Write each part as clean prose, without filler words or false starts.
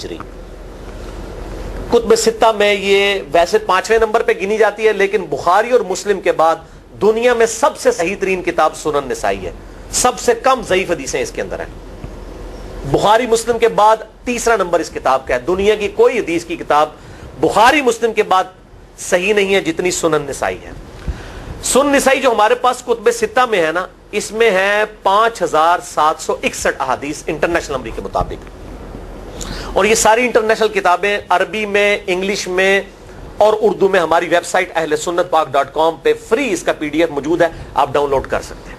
ہجری. کتب ستہ میں یہ ویسے 5ویں نمبر پہ گنی جاتی ہے، لیکن بخاری اور مسلم کے بعد دنیا میں سب سے صحیح ترین کتاب سنن نسائی ہے. سب سے کم ضعیف حدیثیں اس کے اندر ہیں. بخاری مسلم کے بعد تیسرا نمبر اس کتاب کا ہے. دنیا کی کوئی حدیث کی کتاب بخاری مسلم کے بعد صحیح نہیں ہے جتنی سنن نسائی ہے. سنن نسائی جو ہمارے پاس کتب ستہ میں ہے نا، اس میں ہے 5761 احادیث انٹرنیشنل نمبر کے مطابق. اور یہ ساری انٹرنیشنل کتابیں عربی میں، انگلش میں اور اردو میں ہماری ویب سائٹ اہلسنتپاک.com پہ فری اس کا PDF موجود ہے، آپ ڈاؤن لوڈ کر سکتے ہیں.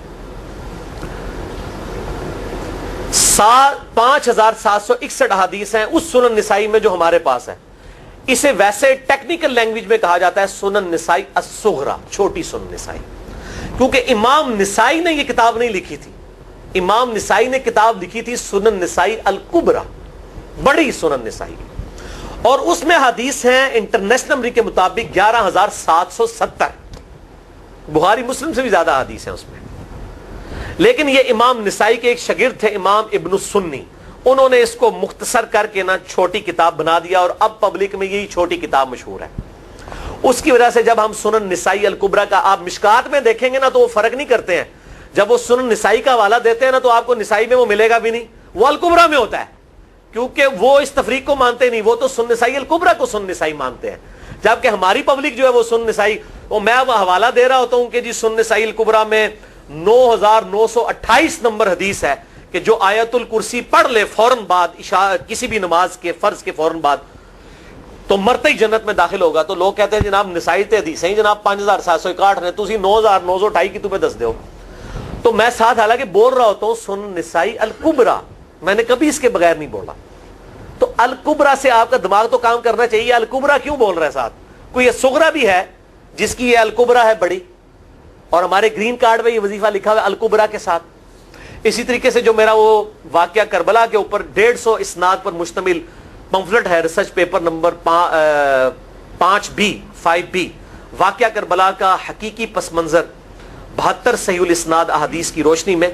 5761 احادیث ہیں اس سنن نسائی میں جو ہمارے پاس ہے. اسے ویسے ٹیکنیکل لینگویج میں کہا جاتا ہے سنن نسائی الصغرا، چھوٹی سنن نسائی، کیونکہ امام نسائی نے یہ کتاب نہیں لکھی تھی. امام نسائی نے کتاب لکھی تھی سنن نسائی الکبرا، بڑی سنن نسائی، اور اس میں حدیث ہیں انٹرنیشنل نمبر کے مطابق 11770. بخاری مسلم سے بھی زیادہ حدیث ہیں اس میں. لیکن یہ امام نسائی کے ایک شاگرد تھے امام ابن السنی، انہوں نے اس کو مختصر کر کے نا چھوٹی کتاب بنا دیا، اور اب پبلک میں یہی چھوٹی کتاب مشہور ہے. اس کی وجہ سے جب ہم سنن نسائی الکبرا کا آپ مشکات میں دیکھیں گے نا تو وہ فرق نہیں کرتے ہیں. جب وہ سنن نسائی کا حوالہ دیتے ہیں نا تو آپ کو نسائی میں وہ ملے گا بھی نہیں، وہ الکبرا میں ہوتا ہے، کیونکہ وہ اس تفریق کو مانتے نہیں. وہ تو سنن نسائی الکبرا کو سنن نسائی مانتے ہیں، جبکہ ہماری پبلک جو ہے وہ سنن نسائی، وہ میں حوالہ دے رہا ہوتا ہوں کہ جی سنن نسائی الکبرا میں 9928 نمبر حدیث ہے کہ جو آیت الکرسی پڑھ لے فوراً بعد کسی بھی نماز کے فرض کے فوراً بعد تو مرتے ہی جنت میں داخل ہوگا. تو لوگ کہتے ہیں جناب نسائی تے حدیث ہیں جناب 5761 نے، تسی 9928 کی تمہیں دس دیو. تو میں ساتھ حالانکہ بول رہا ہوتا ہوں سنن نسائی الکبرا، میں نے کبھی اس کے بغیر نہیں بولا. تو الکبرا سے آپ کا دماغ تو کام کرنا چاہیے. الکبرا کیوں بول رہا ہے ساتھ؟ کوئی یہ صغرا بھی ہے جس کی یہ الکبرا ہے بڑی، اور ہمارے گرین کارڈ میں یہ وظیفہ لکھا ہوا ہے الکبرا کے ساتھ. اسی طریقے سے جو میرا وہ واقعہ کربلا کے اوپر 150 اسناد پر مشتمل پمفلٹ ہے، ریسرچ پیپر نمبر 5B واقعہ کربلا کا حقیقی پس منظر 72 صحیح الاسناد احادیث کی روشنی میں.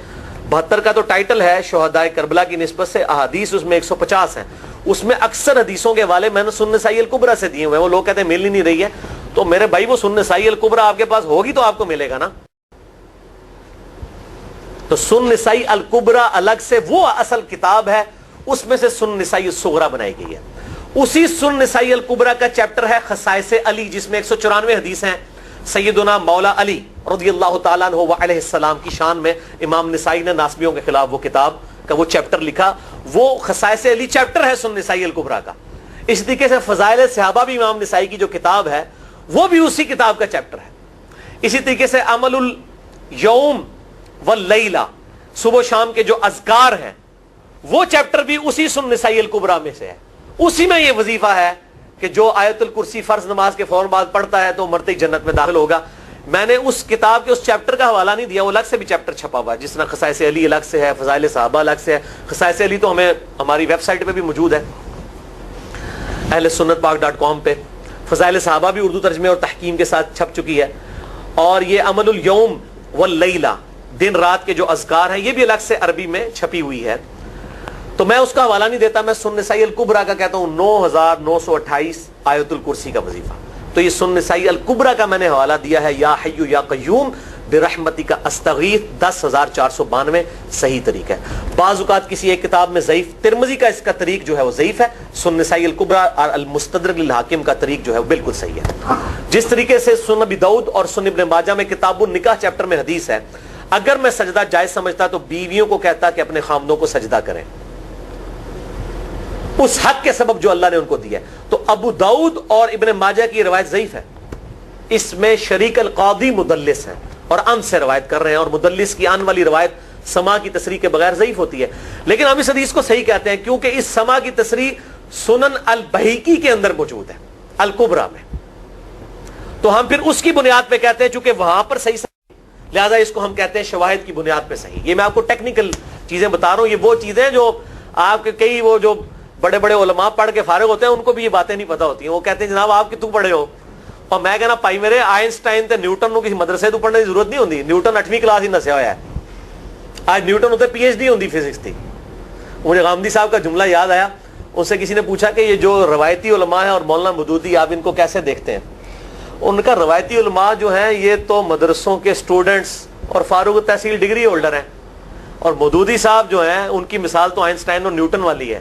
72 کا تو ٹائٹل ہے شہدائے کربلا کی نسبت سے، احادیث اس میں 150 ہیں. اس میں اکثر حدیثوں کے حوالے میں نے سنن نسائی الکبرا سے دیے ہوئے ہیں. وہ لوگ کہتے ہیں مل ہی نہیں رہی ہے، تو میرے بھائی وہ سنن نسائی الکبرا آپ کے پاس ہوگی تو آپ کو ملے گا نا. تو سنن نسائی الکبرا الگ سے وہ اصل کتاب ہے، اس میں سے سنن نسائی الصغرا بنائی گئی ہے. اسی سنن نسائی الکبرا کا چیپٹر ہے خصائص علی، جس میں 194 حدیث ہیں سیدنا مولا علی رضی اللہ تعالیٰ عنہ و علیہ السلام کی شان میں. امام نسائی نے ناسبیوں کے خلاف وہ کتاب کا وہ چیپٹر لکھا، وہ خصائص علی چیپٹر ہے سنن نسائی الکبرا کا. اس طریقے سے فضائل صحابہ بھی امام نسائی کی جو کتاب ہے وہ بھی اسی کتاب کا چیپٹر ہے. اسی طریقے سے عمل الیوم واللیلہ، صبح و شام کے جو اذکار ہیں وہ چیپٹر بھی اسی سنن نسائی الکبرا میں سے ہے. اسی میں یہ وظیفہ ہے کہ جو آیت الکرسی فرض نماز کے فوراً بعد پڑھتا ہے تو مرتے ہی جنت میں داخل ہوگا. میں نے اس کتاب کے اس چیپٹر کا حوالہ نہیں دیا، وہ الگ سے بھی چیپٹر چھپا ہوا ہے، جس طرح خصائص علی الگ سے ہے، فضائل صحابہ الگ سے ہے. خصائص علی تو ہمیں ہماری ویب سائٹ پہ بھی موجود ہے اہلسنتپاک.com پہ. فضائل صحابہ بھی اردو ترجمے اور تحکیم کے ساتھ چھپ چکی ہے. اور یہ عمل الیوم واللیلہ، دن رات کے جو اذکار ہیں، یہ بھی الگ سے عربی میں چھپی ہوئی ہے. تو میں اس کا حوالہ نہیں دیتا، میں سنن نسائی الکبرا کا کہتا ہوں 9928 آیت الکرسی کا وظیفہ. تو یہ سنن نسائی الکبرا کا میں نے حوالہ دیا ہے یا حی یا قیوم برحمتک استغیث 10492 صحیح طریق ہے. بعض اوقات کسی ایک کتاب میں ضعیف، ترمذی کا اس کا طریق جو ہے وہ ضعیف ہے، سنن نسائی الکبرا اور المستدرک للحاکم کا طریق جو ہے وہ بالکل صحیح ہے. جس طریقے سے سنن ابی داؤد اور سنن ابن ماجہ میں کتاب النکاح چیپٹر میں حدیث ہے، اگر میں سجدہ جائز سمجھتا تو بیویوں کو کہتا کہ اپنے خامدوں کو سجدہ کریں اس حق کے سبب جو اللہ نے ان کو دیا ہے. تو ابو داؤد اور ابن ماجہ کی روایت ضعیف ہے، اس میں شریک القاضی مدلس ہے اور ان سے روایت کر رہے ہیں، اور مدلس کی ان والی روایت سما کی تصریح کے بغیر ضعیف ہوتی ہے. لیکن ہم اس حدیث کو صحیح کہتے ہیں کیونکہ اس سما کی تصریح سنن البہیقی کے اندر موجود ہے الکبرا میں. تو ہم پھر اس کی بنیاد پہ کہتے ہیں چونکہ وہاں پر صحیح، لہذا اس کو ہم کہتے ہیں شواہد کی بنیاد پہ صحیح. یہ میں آپ کو ٹیکنیکل چیزیں بتا رہا ہوں، یہ وہ چیزیں جو آپ کے کئی وہ جو بڑے بڑے علماء پڑھ کے فارغ ہوتے ہیں ان کو بھی یہ باتیں نہیں پتہ ہوتی ہیں. وہ کہتے ہیں جناب آپ کتوں پڑھے ہو، اور میں کہنا پائی میرے آئنسٹائن تے نیوٹن کو کسی مدرسے تو پڑھنے کی ضرورت نہیں ہوتی. نیوٹن 8ویں کلاس ہی نسیا ہوا ہے، آج نیوٹن ہوتے PhD ہوتی فزکس تھی. مجھے غامدی صاحب کا جملہ یاد آیا، ان سے کسی نے پوچھا کہ یہ جو روایتی علماء ہیں اور مولانا مودودی آپ ان کو کیسے دیکھتے ہیں؟ ان کا روایتی علماء جو ہیں یہ تو مدرسوں کے سٹوڈنٹس اور فاروق تحصیل ڈگری ہولڈر ہیں، اور مودودی صاحب جو ہیں ان کی مثال تو آئنسٹائن اور نیوٹن والی ہے،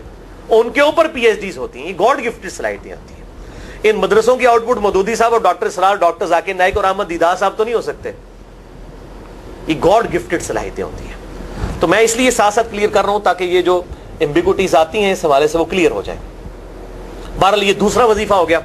ان کے اوپر پی ایچ ڈیز ہوتی ہیں، یہ گاڈ گفٹڈ صلاحیتیں ہوتی ہیں۔ ان مدرسوں کی آؤٹ پٹ مودودی صاحب اور ڈاکٹر اسرار، ڈاکٹر ذاکر نائک اور احمد دیدار صاحب تو نہیں ہو سکتے، یہ گاڈ گفٹڈ صلاحیتیں ہوتی ہیں۔ تو میں اس لیے ساتھ ساتھ کلیئر کر رہا ہوں تاکہ یہ جو ایمبیگوٹیز آتی ہیں اس حوالے سے وہ کلیئر ہو جائے۔ بہرحال یہ دوسرا وظیفہ ہو گیا۔